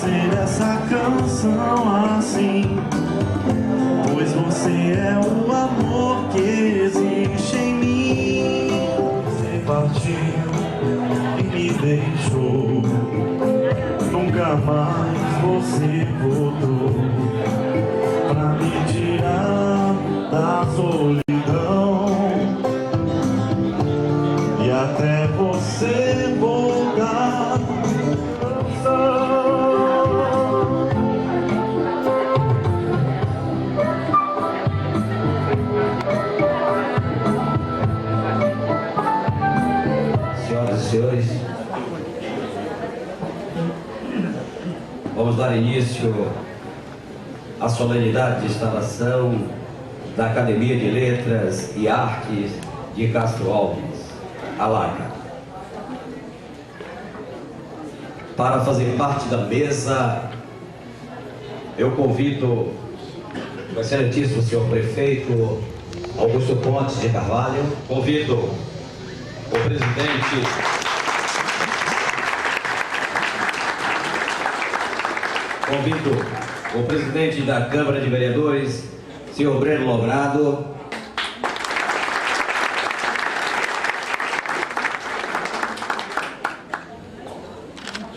ser essa canção assim, pois você é o amor que existe em mim. Você partiu e me deixou, nunca mais você voltou pra me tirar da solidão e até você voltar. Senhoras e senhores, vamos dar início à solenidade de instalação da Academia de Letras e Artes de Castro Alves, ALACA. Para fazer parte da mesa, eu convido o excelentíssimo senhor prefeito Augusto Pontes de Carvalho, convido o presidente da Câmara de Vereadores, senhor Breno Logrado,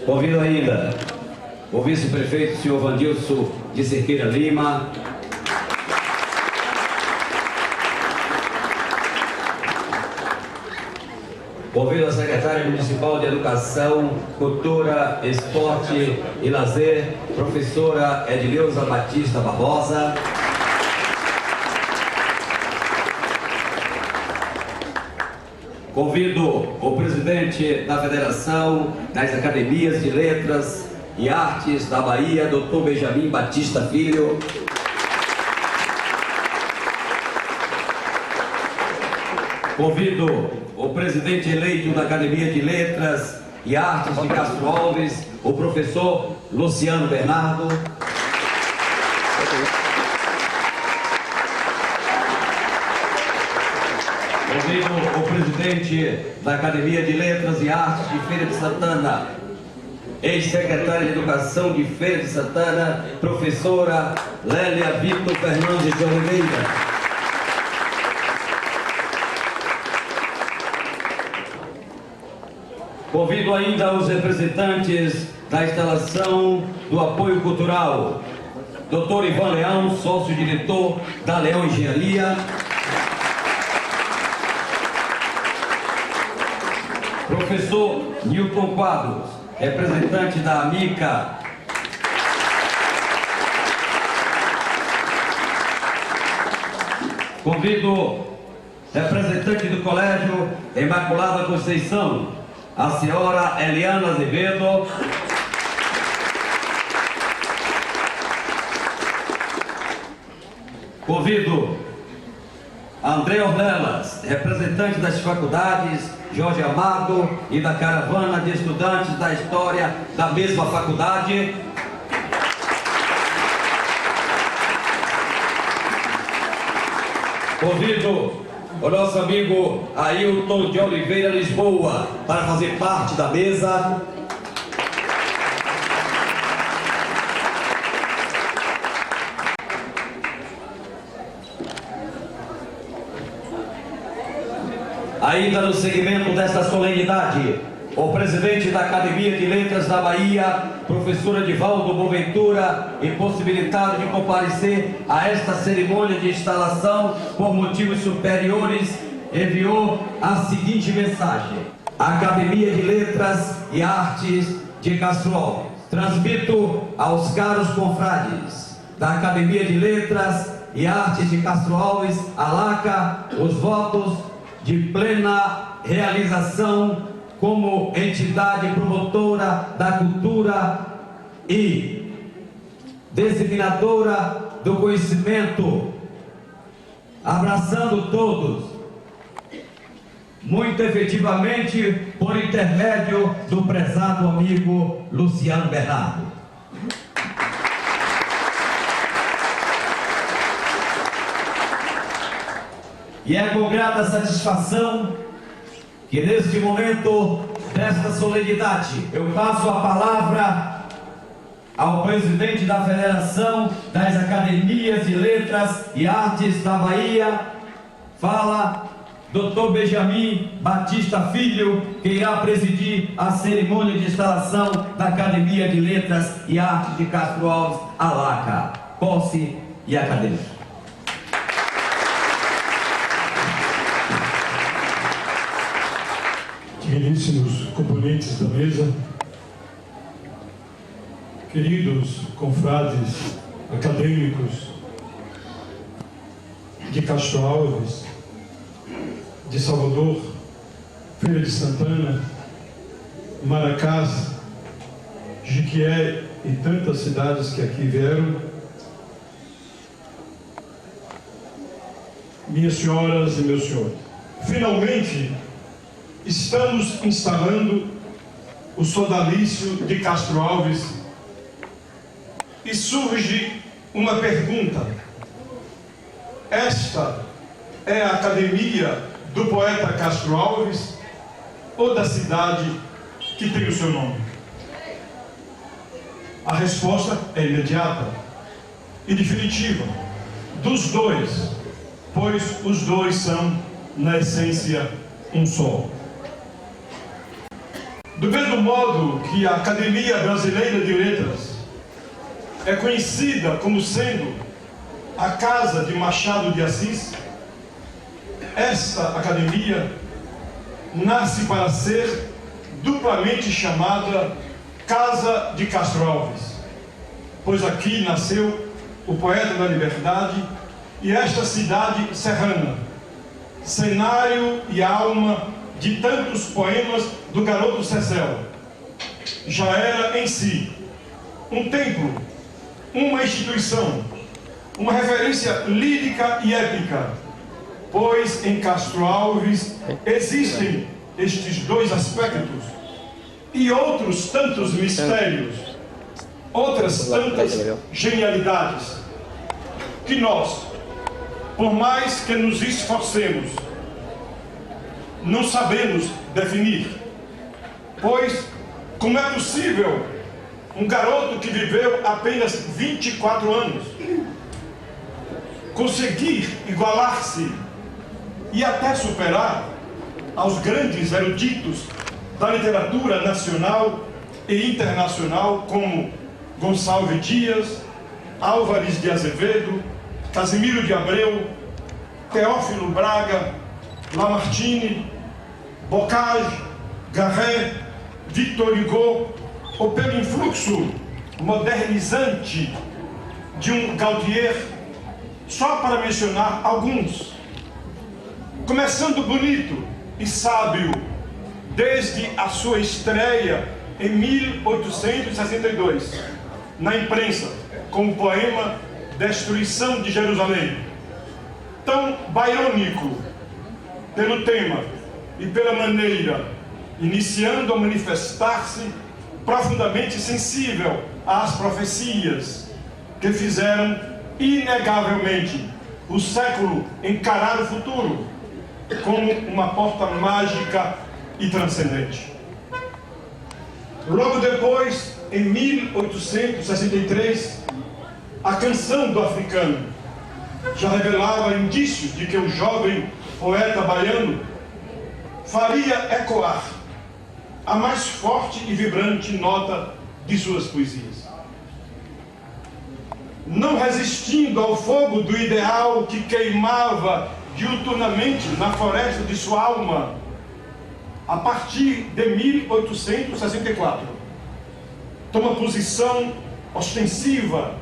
convido ainda o vice-prefeito, senhor Vandilson de Cerqueira Lima, convido a secretária municipal de Educação, Cultura, Esporte e Lazer, professora Edileuza Batista Barbosa. Convido o presidente da Federação das Academias de Letras e Artes da Bahia, Dr. Benjamin Batista Filho. Convido o presidente eleito da Academia de Letras e Artes de Castro Alves, o professor Luciano Bernardo. Convido o presidente da Academia de Letras e Artes de Feira de Santana, ex-secretária de Educação de Feira de Santana, professora Lélia Vitor Fernandes de Oliveira. Convido ainda os representantes da instalação do apoio cultural, Dr. Ivan Leão, sócio-diretor da Leão Engenharia, professor Newton Quadros, representante da AMICA, convido representante do Colégio Imaculada Conceição, a senhora Eliana Azevedo, convido André Ornelas, representante das faculdades Jorge Amado e da caravana de estudantes da história da mesma faculdade. Convido o nosso amigo Ailton de Oliveira Lisboa para fazer parte da mesa. Ainda no segmento desta solenidade, o presidente da Academia de Letras da Bahia, professor Edivaldo Boaventura, impossibilitado de comparecer a esta cerimônia de instalação por motivos superiores, enviou a seguinte mensagem: Academia de Letras e Artes de Castro Alves. Transmito aos caros confrades da Academia de Letras e Artes de Castro Alves, ALACA, os votos de plena realização como entidade promotora da cultura e disseminadora do conhecimento, abraçando todos, muito efetivamente, por intermédio do prezado amigo Luciano Bernardo. E é com grata satisfação que neste momento desta solenidade eu passo a palavra ao presidente da Federação das Academias de Letras e Artes da Bahia, fala Dr. Benjamin Batista Filho, que irá presidir a cerimônia de instalação da Academia de Letras e Artes de Castro Alves, ALACA, posse e acadêmico. Digníssimos componentes da mesa, queridos confrades acadêmicos de Castro Alves, de Salvador, Feira de Santana, Maracás, Jiquié e tantas cidades que aqui vieram, minhas senhoras e meus senhores, finalmente estamos instalando o sodalício de Castro Alves e surge uma pergunta: esta é a academia do poeta Castro Alves ou da cidade que tem o seu nome? A resposta é imediata e definitiva: dos dois, pois os dois são, na essência, um só. Do mesmo modo que a Academia Brasileira de Letras é conhecida como sendo a casa de Machado de Assis, esta academia nasce para ser duplamente chamada Casa de Castro Alves, pois aqui nasceu o poeta da liberdade e esta cidade serrana, cenário e alma de tantos poemas do garoto Cecel, já era em si um templo, uma instituição, uma referência lírica e épica, pois em Castro Alves existem estes dois aspectos e outros tantos mistérios, outras tantas genialidades, que nós, por mais que nos esforcemos, não sabemos definir. Pois como é possível um garoto que viveu apenas 24 anos conseguir igualar-se e até superar aos grandes eruditos da literatura nacional e internacional como Gonçalves Dias, Álvares de Azevedo, Casimiro de Abreu, Teófilo Braga, Lamartine, Bocage, Garret, Victor Hugo, ou pelo influxo modernizante de um Gaudier, só para mencionar alguns. Começando bonito e sábio desde a sua estreia em 1862, na imprensa, com o poema Destruição de Jerusalém, tão bairônico pelo tema e pela maneira, iniciando a manifestar-se profundamente sensível às profecias que fizeram inegavelmente o século encarar o futuro como uma porta mágica e transcendente. Logo depois, em 1863, a Canção do Africano já revelava indícios de que o jovem poeta baiano faria ecoar a mais forte e vibrante nota de suas poesias. Não resistindo ao fogo do ideal que queimava diuturnamente na floresta de sua alma, a partir de 1864, toma posição ostensiva,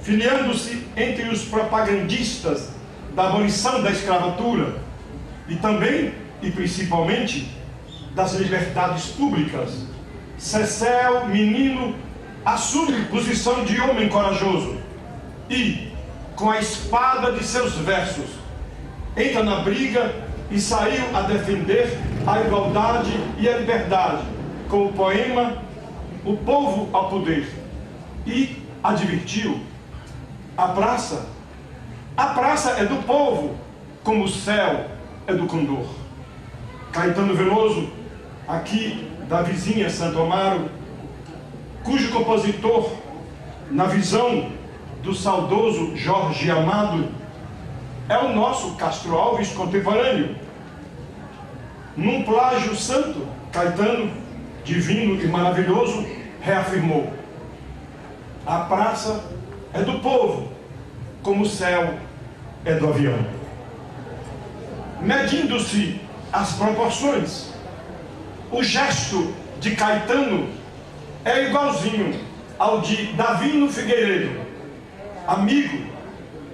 filiando-se entre os propagandistas da abolição da escravatura e também, e principalmente, das liberdades públicas. Cecel, menino, assume posição de homem corajoso e, com a espada de seus versos, entra na briga e saiu a defender a igualdade e a liberdade com o poema O Povo ao Poder, e advertiu: a praça é do povo, como o céu é do condor. Caetano Veloso, aqui da vizinha Santo Amaro, cujo compositor na visão do saudoso Jorge Amado, é o nosso Castro Alves contemporâneo. Num plágio santo, Caetano, divino e maravilhoso, reafirmou: a praça é do povo, como o céu é do avião. Medindo-se as proporções, o gesto de Caetano é igualzinho ao de Davino Figueiredo, amigo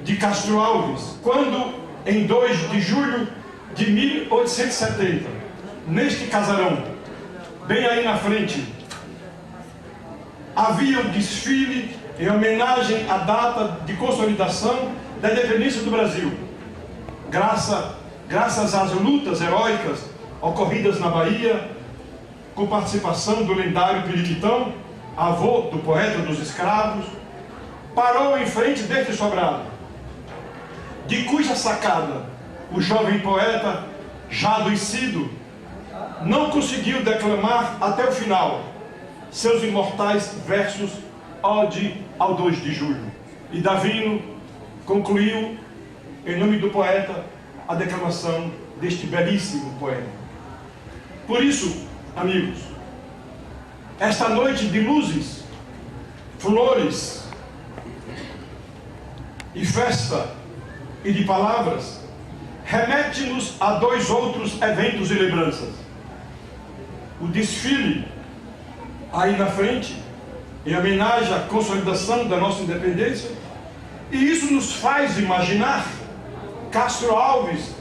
de Castro Alves, quando, em 2 de julho de 1870, neste casarão, bem aí na frente, havia um desfile em homenagem à data de consolidação da independência do Brasil, graças às lutas heróicas ocorridas na Bahia, com participação do lendário Periquitão, avô do poeta dos escravos, parou em frente deste sobrado, de cuja sacada o jovem poeta, já adoecido, não conseguiu declamar até o final seus imortais versos Ode ao 2 de julho. E Davino concluiu, em nome do poeta, a declamação deste belíssimo poema. Por isso, amigos, esta noite de luzes, flores e festa e de palavras remete-nos a 2 outros eventos e lembranças. O desfile aí na frente, em homenagem à consolidação da nossa independência, e isso nos faz imaginar Castro Alves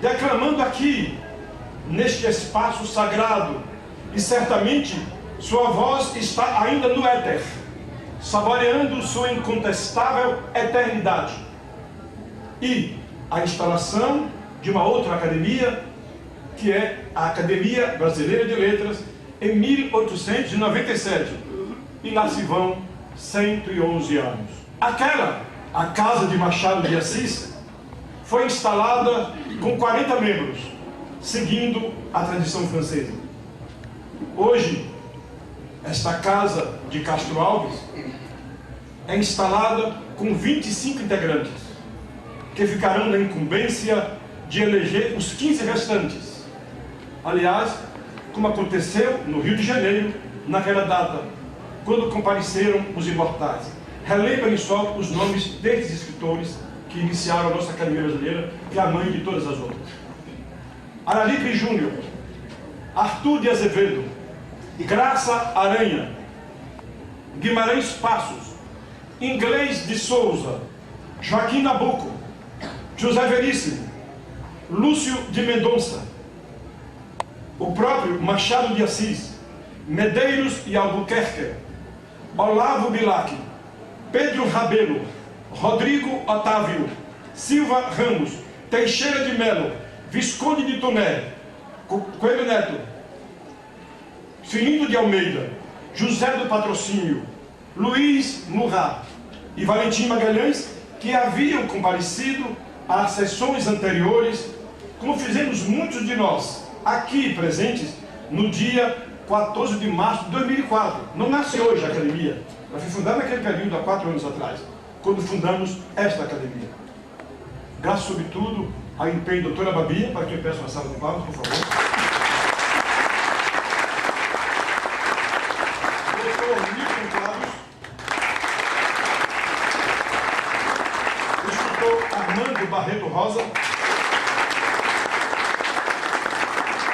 declamando aqui, neste espaço sagrado, e certamente sua voz está ainda no éter, saboreando sua incontestável eternidade. E a instalação de uma outra academia, que é a Academia Brasileira de Letras, em 1897, e lá se vão 111 anos. Aquela, a Casa de Machado de Assis, foi instalada com 40 membros, seguindo a tradição francesa. Hoje, esta Casa de Castro Alves é instalada com 25 integrantes, que ficarão na incumbência de eleger os 15 restantes. Aliás, como aconteceu no Rio de Janeiro, naquela data, quando compareceram os imortais. Relembrem só os nomes destes escritores que iniciaram a nossa Academia Brasileira, que é a mãe de todas as outras. Aralipe Júnior, Arthur de Azevedo, Graça Aranha, Guimarães Passos, Inglês de Souza, Joaquim Nabuco, José Veríssimo, Lúcio de Mendonça, o próprio Machado de Assis, Medeiros e Albuquerque, Olavo Bilac, Pedro Rabelo, Rodrigo Otávio, Silva Ramos, Teixeira de Melo, Visconde de Toné, Coelho Neto, Filino de Almeida, José do Patrocínio, Luiz Murat e Valentim Magalhães, que haviam comparecido às sessões anteriores, como fizemos muitos de nós, aqui presentes, no dia 14 de março de 2004. Não nasce hoje a academia, ela foi fundada naquele período, há 4 anos atrás, quando fundamos esta academia. Graças, sobretudo, ao empenho da doutora Babi, para quem eu peço uma salva de palmas, por favor. Doutor Milton Claros, o escritor Armando Barreto Rosa,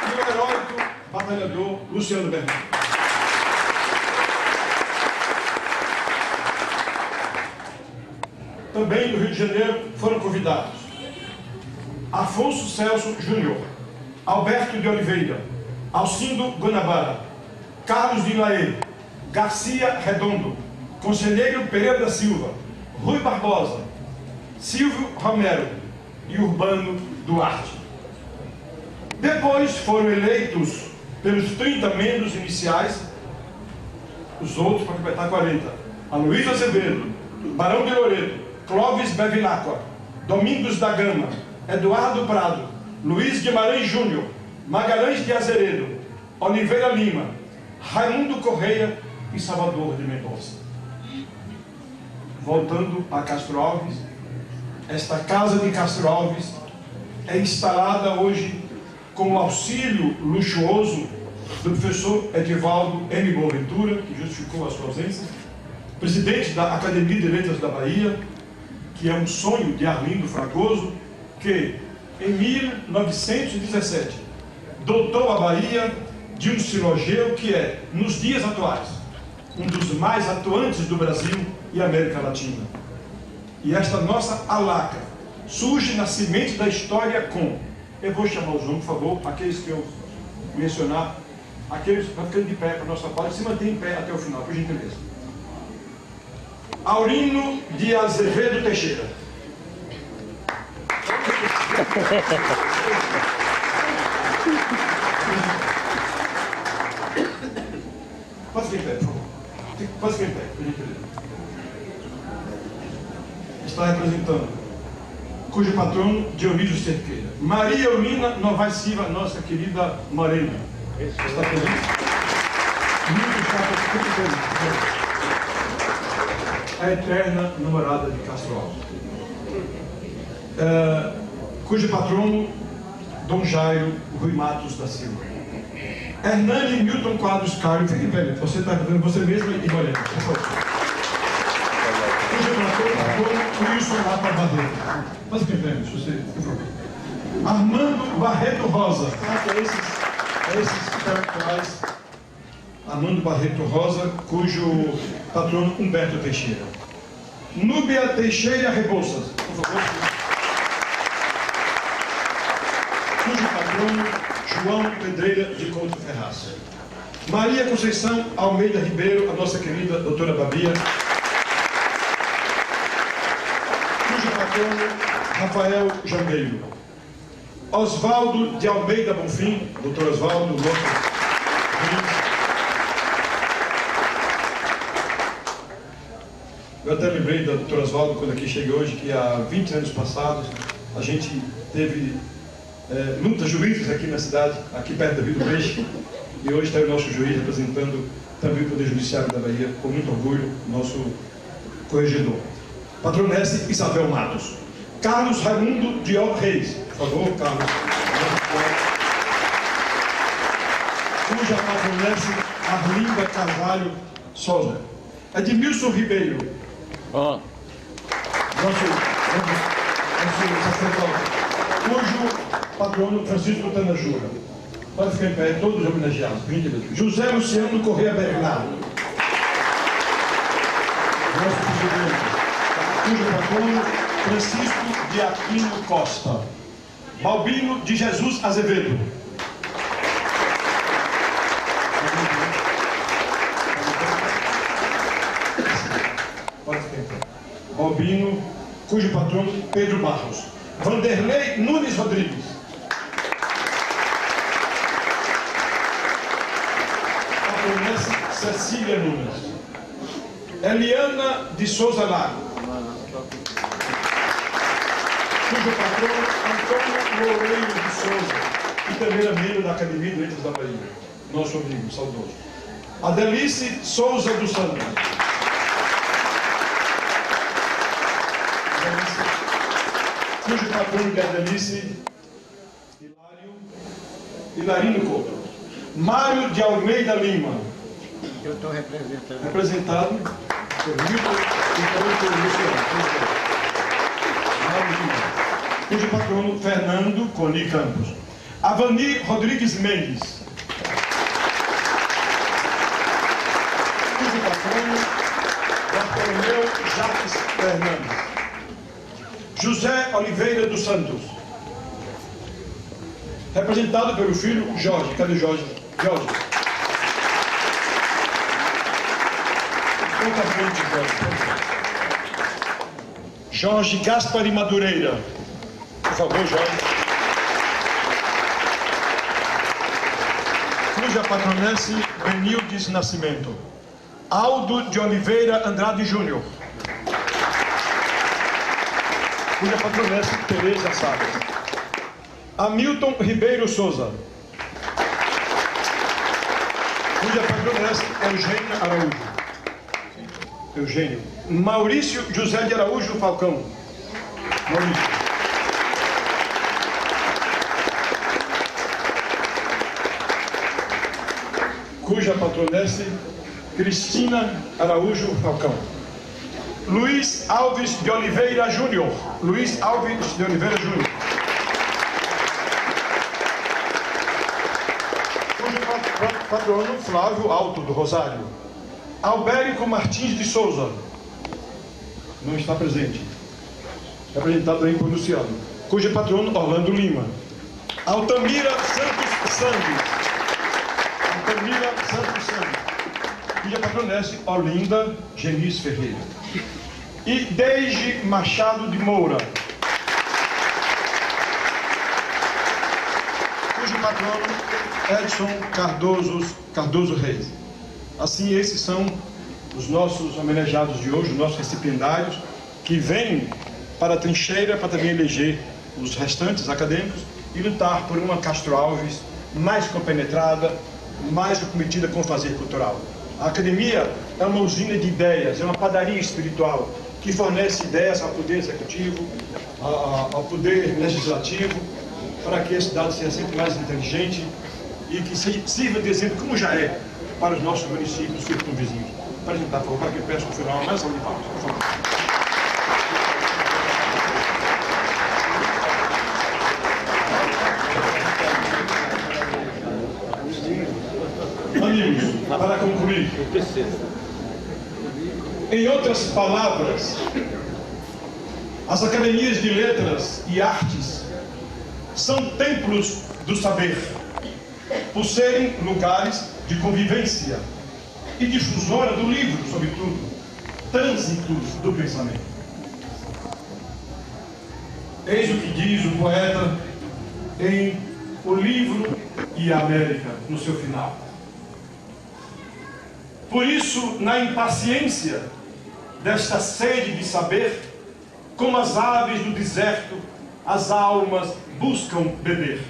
e o heróico batalhador Luciano Bernardo. Também do Rio de Janeiro foram convidados Afonso Celso Júnior, Alberto de Oliveira, Alcindo Guanabara, Carlos de Laê, Garcia Redondo, Conselheiro Pereira da Silva, Rui Barbosa, Silvio Romero e Urbano Duarte. Depois foram eleitos pelos 30 membros iniciais, os outros para completar 40, Aloysio Azevedo, Barão de Loreto, Clóvis Bevilacqua, Domingos da Gama, Eduardo Prado, Luiz Guimarães Júnior, Magalhães de Azeredo, Oliveira Lima, Raimundo Correia e Salvador de Mendonça. voltando a Castro Alves, esta casa de Castro Alves é instalada hoje com o auxílio luxuoso do professor Edivaldo M. Boaventura, que justificou a sua ausência, presidente da Academia de Letras da Bahia, que é um sonho de Arlindo Fragoso, que em 1917 dotou a Bahia de um silogeu que é, nos dias atuais, um dos mais atuantes do Brasil e América Latina. E esta nossa alaca surge na semente da história com, eu vou chamar os nomes, por favor, aqueles que eu mencionar, aqueles que ficam de pé para a nossa parte, se mantém em pé até o final, por gentileza. Aurino de Azevedo Teixeira. Pode ficar em pé, por favor. Pode ficar em pé, por gentileza. Está representando, cujo patrono Dionísio Cerqueira. Maria Eulina Novaes Silva, nossa querida Morena. Está feliz? A eterna namorada de Castro Alves. Cujo patrono, Dom Jairo Rui Matos da Silva. Hernani Milton Quadros Carlos, fique em pé, você está fazendo você mesmo e Morena, por favor. Cujo patrono, Wilson Lapa Barreto. Pode ficar em pé, você, por favor. Armando Barreto Rosa. Esses intelectuais. Armando Barreto Rosa, cujo patrono Humberto Teixeira. Núbia Teixeira Rebouças, por favor. Cujo patrono João Pedreira de Couto Ferraz. Maria Conceição Almeida Ribeiro, a nossa querida doutora Babia. Cujo patrono Rafael Jangueiro. Oswaldo de Almeida Bonfim, doutor Oswaldo, nosso eu até lembrei da doutora Oswaldo, quando aqui cheguei hoje, que há 20 anos passados a gente teve lutas jurídicas aqui na cidade, aqui perto da Vila do Peixe, e hoje está o nosso juiz representando também o Poder Judiciário da Bahia, com muito orgulho, nosso corregedor. Patronesse Isabel Matos. Carlos Raimundo Dior Reis, por favor, Carlos. Cuja patronesse Arlinda Carvalho Souza. Edmilson Ribeiro. Nosso sacerdote. Cujo patrono Francisco Tanajura. Pode ficar em pé, todos homenageados. José Luciano Correia Bernardo. Nosso presidente. Cujo patrono Francisco de Aquino Costa. Balbino de Jesus Azevedo. Pode ficar em pé. Balbino, cujo patrono Pedro Barros. Vanderlei Nunes Rodrigues. Patronessa Cecília Nunes. Eliana de Souza Lago. Cujo patrono Antônio Loureiro de Souza, que também era membro da Academia de Letras da Bahia, nosso amigo saudoso. Adelice Souza dos Santos. Cujo patrono de Adelice, Hilarino Couto. Mário de Almeida Lima. Eu estou representando. Representado por Milton e também por Luciano. Cujo patrono Fernando Coni Campos. Avani Rodrigues Mendes. Cujo patrono Bartolomeu Jacques Fernandes. José Oliveira dos Santos. Representado pelo filho Jorge. Cadê Jorge? Jorge. Conta a frente, Jorge. Jorge Gaspari Madureira. Por favor, Jorge. Cuja patronesse Benildes Nascimento. Aldo de Oliveira Andrade Júnior. Cuja patronesse Tereza Salles. Hamilton Ribeiro Souza. Cuja patronesse Eugênia Araújo. Eugênio. Maurício José de Araújo Falcão. Maurício. Cuja patronesse, Cristina Araújo Falcão. Luiz Alves de Oliveira Júnior. Luiz Alves de Oliveira Júnior. Cujo patrono, Flávio Alto do Rosário. Albérico Martins de Souza. Não está presente. Representado também por Luciano. Cujo patrono, Orlando Lima. Altamira Santos Santos. Altamira Santos Santos. Cuja patronesse, Olinda Genis Ferreira. E Deide Machado de Moura. Cujo patrono, Edson Cardoso Reis. Assim, esses são os nossos homenageados de hoje, os nossos recipiendários, que vêm para a trincheira para também eleger os restantes acadêmicos e lutar por uma Castro Alves mais compenetrada, mais comprometida com o fazer cultural. A academia é uma usina de ideias, é uma padaria espiritual que fornece ideias ao poder executivo, ao poder legislativo, para que a cidade seja sempre mais inteligente e que sirva de exemplo, como já é, para os nossos municípios circunvizinhos. Para apresentar, por favor, para que eu peço no final mais salva de palmas, por favor. Amigos, para concluir, em outras palavras, as academias de letras e artes são templos do saber, por serem lugares de convivência e difusora do livro, sobretudo, trânsitos do pensamento. Eis o que diz o poeta em O Livro e a América, no seu final. Por isso, na impaciência desta sede de saber, como as aves do deserto, as almas buscam beber.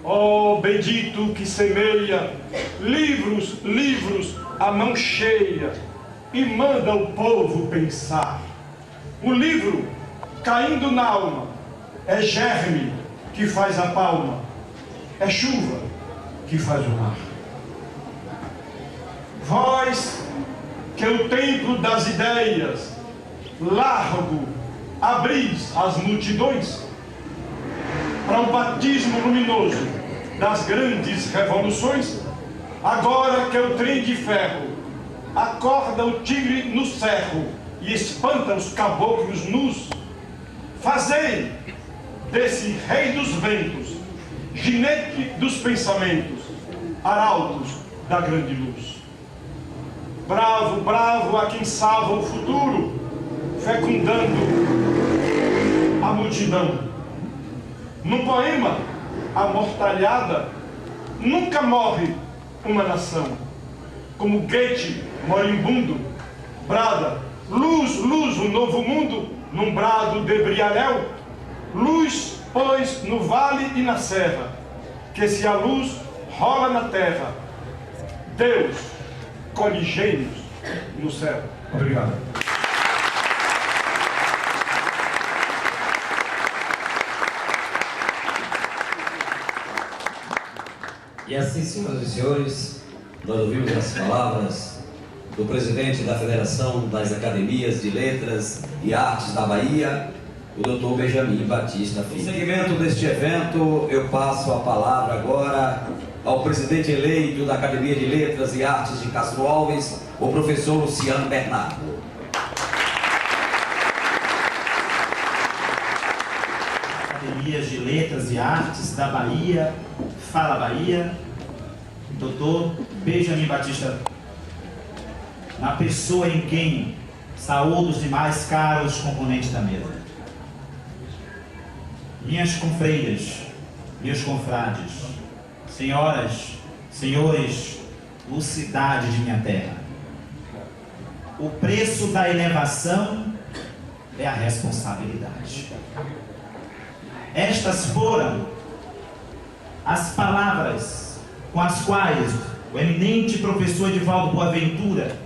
Ó bendito que semeia livros, livros, a mão cheia, e manda o povo pensar. O livro, caindo na alma, é germe que faz a palma, é chuva que faz o mar. Vós, que o templo das ideias, largo, abris as multidões, para um batismo luminoso das grandes revoluções, agora que o trem de ferro acorda o tigre no cerro e espanta os caboclos nus, fazei desse rei dos ventos, ginete dos pensamentos, arautos da grande luz. Bravo, bravo a quem salva o futuro, fecundando a multidão. No poema Amortalhada, nunca morre uma nação. Como Goethe, moribundo, brada, luz, luz, um novo mundo, num brado de Briaréu. Luz, pois, no vale e na serra, que se a luz rola na terra, Deus colhe gênios no céu. Obrigado. E assim, senhoras e senhores, nós ouvimos as palavras do presidente da Federação das Academias de Letras e Artes da Bahia, o Dr. Benjamin Batista Filho. No segmento deste evento, eu passo a palavra agora ao presidente eleito da Academia de Letras e Artes de Castro Alves, o professor Luciano Bernardo. Academias de Letras e Artes da Bahia, Fala Bahia, Dr. Benjamin Batista, na pessoa em quem saúdo os demais caros componentes da mesa. Minhas confreiras, meus confrades, senhoras, senhores, lucidade de minha terra. O preço da elevação é a responsabilidade. Estas foram as palavras com as quais o eminente professor Edivaldo Boaventura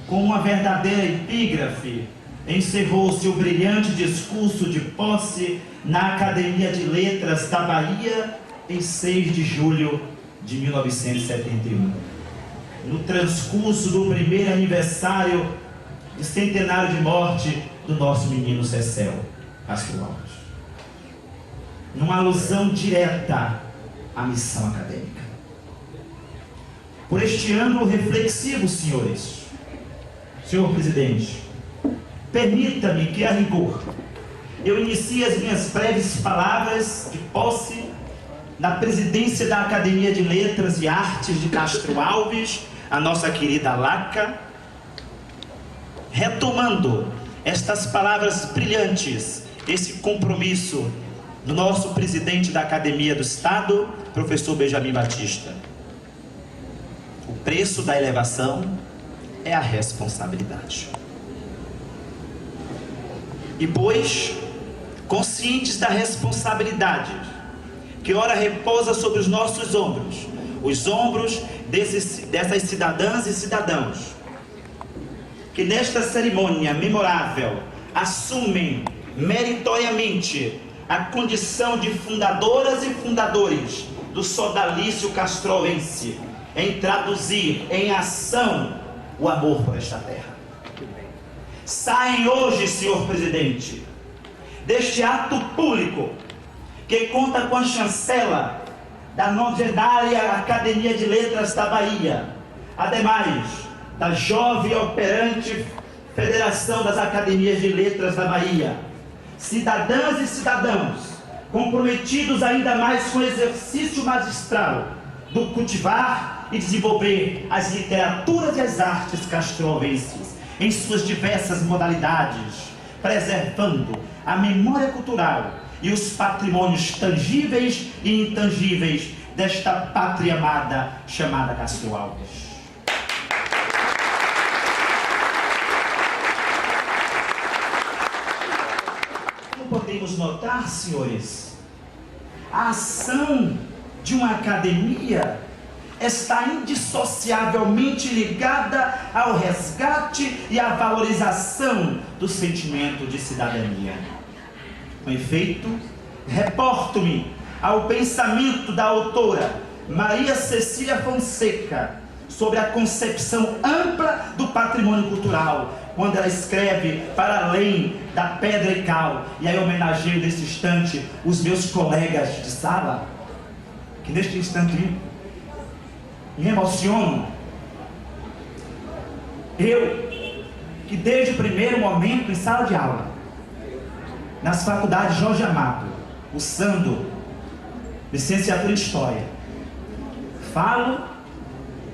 com uma verdadeira epígrafe, encerrou-se o brilhante discurso de posse na Academia de Letras da Bahia em 6 de julho de 1971. No transcurso do primeiro aniversário de centenário de morte do nosso menino Cecel Castro Alves. Numa alusão direta à missão acadêmica. Por este ângulo reflexivo, senhores, senhor presidente, permita-me que, a rigor, eu inicie as minhas breves palavras de posse na presidência da Academia de Letras e Artes de Castro Alves, a nossa querida LACA, retomando estas palavras brilhantes, esse compromisso do nosso presidente da Academia do Estado, professor Benjamin Batista. O preço da elevação é a responsabilidade. E pois, conscientes da responsabilidade que ora repousa sobre os nossos ombros, os ombros dessas cidadãs e cidadãos, que nesta cerimônia memorável assumem meritoriamente a condição de fundadoras e fundadores do sodalício castroense, em traduzir em ação o amor por esta terra. Saem hoje, senhor presidente, deste ato público que conta com a chancela da novedária Academia de Letras da Bahia, ademais da jovem e operante Federação das Academias de Letras da Bahia, cidadãs e cidadãos comprometidos ainda mais com o exercício magistral do cultivar e desenvolver as literaturas e as artes castrovenses em suas diversas modalidades, preservando a memória cultural e os patrimônios tangíveis e intangíveis desta pátria amada chamada Castro Alves. Como podemos notar, senhores, a ação de uma academia está indissociavelmente ligada ao resgate e à valorização do sentimento de cidadania. Com efeito, reporto-me ao pensamento da autora Maria Cecília Fonseca sobre a concepção ampla do patrimônio cultural, quando ela escreve para além da pedra e cal, e aí homenageio nesse instante os meus colegas de sala, que neste instante me emocionam. Eu, que desde o primeiro momento em sala de aula, nas faculdades Jorge Amado, cursando licenciatura em História, falo,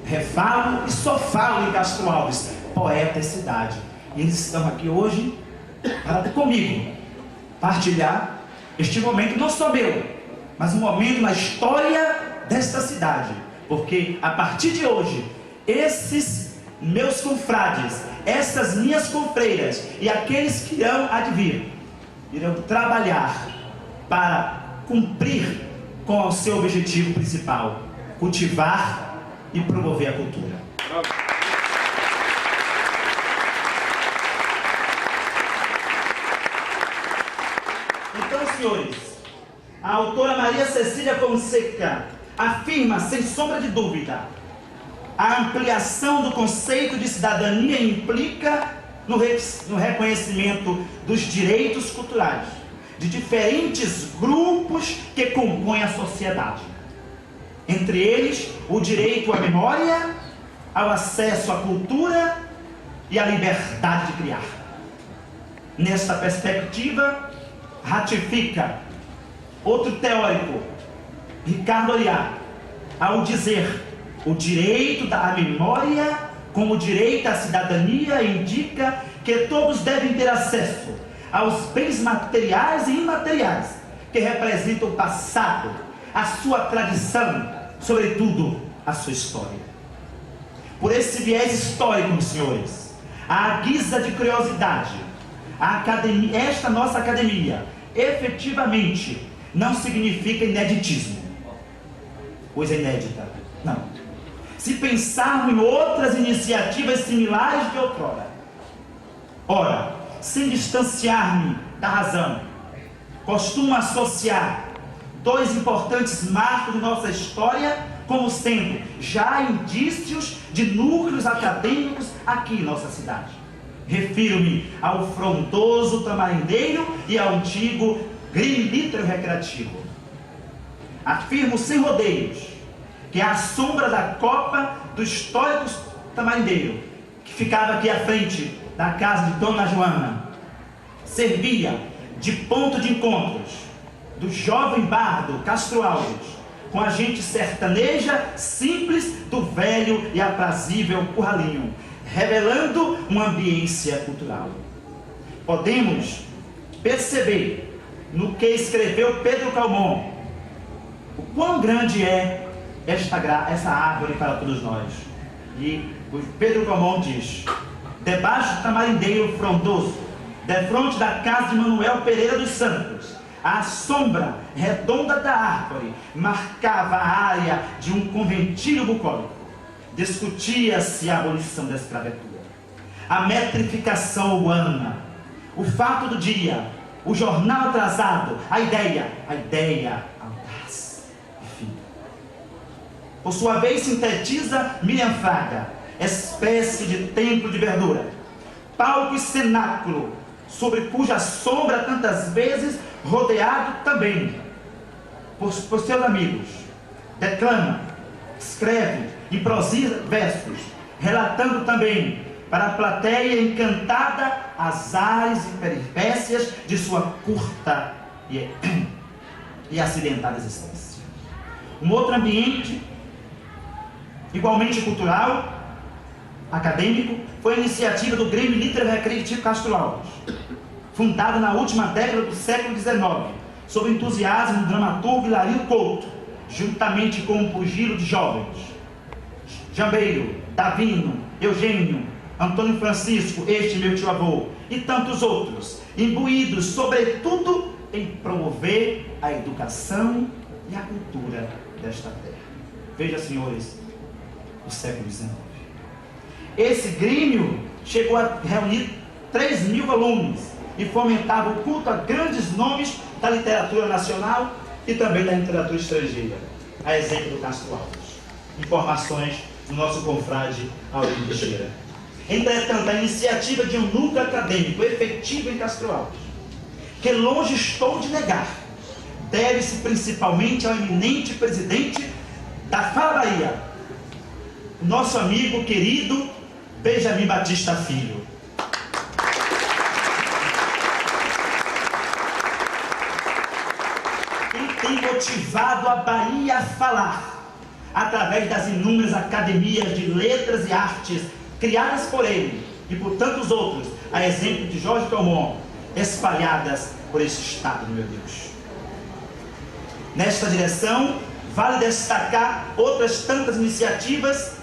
refalo e só falo em Castro Alves, poeta e cidade. E eles estão aqui hoje para comigo partilhar este momento, não só meu, mas um momento na história desta cidade. Porque a partir de hoje, esses meus confrades, essas minhas confreiras e aqueles que irão advir, irão trabalhar para cumprir com o seu objetivo principal: cultivar e promover a cultura. Então, senhores, a autora Maria Cecília Fonseca afirma, sem sombra de dúvida, a ampliação do conceito de cidadania implica no reconhecimento dos direitos culturais de diferentes grupos que compõem a sociedade. Entre eles, o direito à memória, ao acesso à cultura e à liberdade de criar. Nesta perspectiva, ratifica outro teórico, Ricardo Oriá, ao dizer: o direito à memória como direito à cidadania indica que todos devem ter acesso aos bens materiais e imateriais que representam o passado, a sua tradição, sobretudo a sua história. Por esse viés histórico, meus senhores, à guisa de curiosidade, esta nossa academia efetivamente não significa ineditismo, coisa inédita, não. se pensarmos em outras iniciativas similares de outrora. Ora, sem distanciar-me da razão, costumo associar dois importantes marcos de nossa história como sendo já indícios de núcleos acadêmicos aqui em nossa cidade. Refiro-me ao frondoso Tamarindeiro e ao antigo Grêmio Lítero Recreativo. Afirmo sem rodeios que à sombra da copa do histórico Tamarindeiro, que ficava aqui à frente da casa de Dona Joana, servia de ponto de encontros do jovem bardo Castro Alves com a gente sertaneja simples do velho e aprazível Curralinho, revelando uma ambiência cultural. Podemos perceber no que escreveu Pedro Calmon o quão grande é essa árvore para todos nós. E o Pedro Calmon diz: debaixo do tamarindeiro frondoso, defronte da casa de Manuel Pereira dos Santos, a sombra redonda da árvore marcava a área de um conventilho bucólico. Discutia-se a abolição da escravatura, a metrificação urbana, o fato do dia, o jornal atrasado, a ideia audaz, enfim. Por sua vez, sintetiza Miriam Fraga, espécie de templo de verdura, palco e cenáculo, sobre cuja sombra tantas vezes rodeado também por seus amigos, declama, escreve e prosisa versos, relatando também para a plateia encantada as ares e peripécias de sua curta e acidentada existência. Um outro ambiente, igualmente cultural, acadêmico, foi a iniciativa do Grêmio Lítero Recreativo Castro Alves, fundada na última década do século XIX, sob o entusiasmo do dramaturgo Hilario Couto, juntamente com um pugilo de jovens, Jambeiro, Davino, Eugênio, Antônio Francisco, este meu tio-avô, e tantos outros, imbuídos, sobretudo, em promover a educação e a cultura desta terra. Veja, senhores, o século XIX. Esse grêmio chegou a reunir 3.000 alunos e fomentava o culto a grandes nomes da literatura nacional e também da literatura estrangeira, a exemplo do Castro Alves. Informações do nosso confrade Aurélio Teixeira. Entretanto, a iniciativa de um núcleo acadêmico efetivo em Castro Alves, que longe estou de negar, deve-se principalmente ao eminente presidente da Fala Bahia, nosso amigo querido Benjamin Batista Filho. Ele tem motivado a Bahia a falar, através das inúmeras academias de letras e artes criadas por ele e por tantos outros, a exemplo de Jorge Calmon, espalhadas por esse estado, meu Deus. Nesta direção, vale destacar outras tantas iniciativas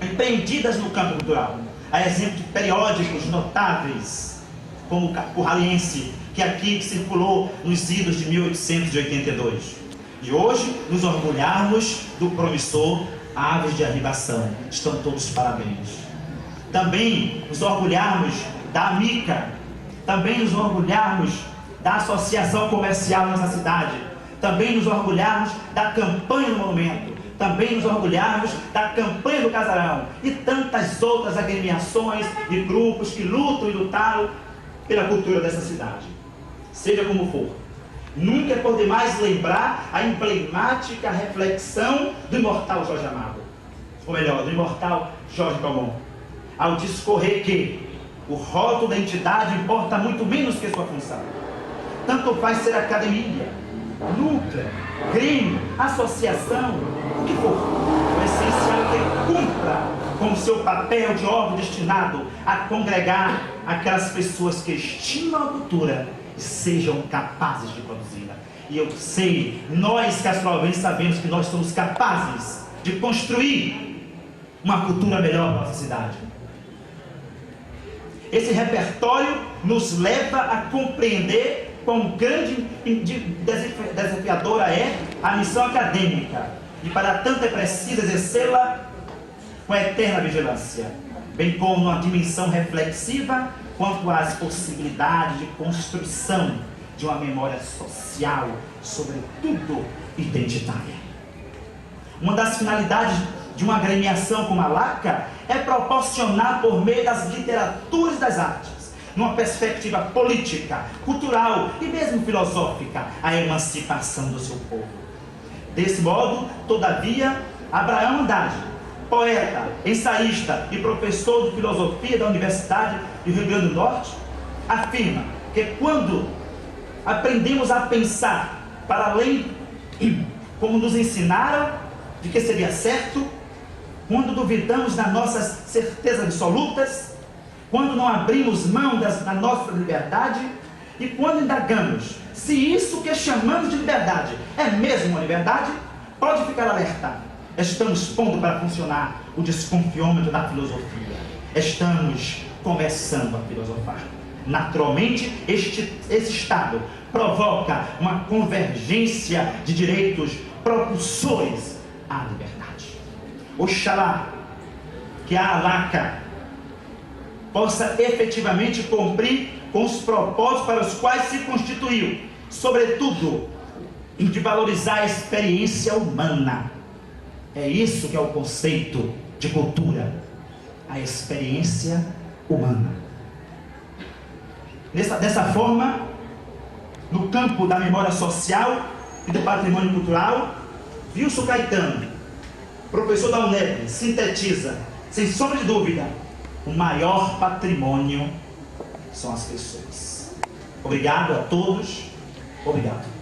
empreendidas no campo cultural, a exemplo de periódicos notáveis, como o Curraliense, que aqui circulou nos idos de 1882. E hoje nos orgulharmos do promissor Aves de Arribação. Estão todos parabéns. Também nos orgulharmos da Amica, também nos orgulharmos da Associação Comercial nessa cidade, também nos orgulharmos da campanha do Monumento, também nos orgulharmos da campanha do Casarão e tantas outras agremiações e grupos que lutam e lutaram pela cultura dessa cidade. Seja como for, nunca é por demais lembrar a emblemática reflexão do imortal Jorge Amado, ou melhor, do imortal Jorge Calmon, ao discorrer que o rótulo da entidade importa muito menos que sua função. Tanto faz ser academia, núcleo, grêmio, associação, o que for. O essencial é que ele cumpra com o seu papel de órgão destinado a congregar aquelas pessoas que estimam a cultura e sejam capazes de produzi-la. E eu sei, nós castroalvenses sabemos que nós somos capazes de construir uma cultura melhor para a nossa cidade. Esse repertório nos leva a compreender quão grande e desafiadora é a missão acadêmica, e para tanto é preciso exercê-la com a eterna vigilância, bem como numa dimensão reflexiva quanto às possibilidades de construção de uma memória social, sobretudo identitária. Uma das finalidades de uma agremiação como a LACA é proporcionar, por meio das literaturas e das artes, numa perspectiva política, cultural e mesmo filosófica, a emancipação do seu povo. Desse modo, todavia, Abraão Andrade, poeta, ensaísta e professor de filosofia da Universidade do Rio Grande do Norte, afirma que quando aprendemos a pensar para além, como nos ensinaram, de que seria certo, quando duvidamos das nossas certezas absolutas, quando não abrimos mão da nossa liberdade e quando indagamos se isso que chamamos de liberdade é mesmo uma liberdade, pode ficar alertado. Estamos pondo para funcionar o desconfiômetro da filosofia. Estamos começando a filosofar. Naturalmente, esse estado provoca uma convergência de direitos propulsores à liberdade. Oxalá que a LACA possa efetivamente cumprir com os propósitos para os quais se constituiu, sobretudo de valorizar a experiência humana. É isso que é o conceito de cultura, a experiência humana. Dessa forma, no campo da memória social e do patrimônio cultural, Wilson Caetano, professor da UNEB, sintetiza, sem sombra de dúvida, o maior patrimônio são as pessoas. Obrigado a todos. Obrigado.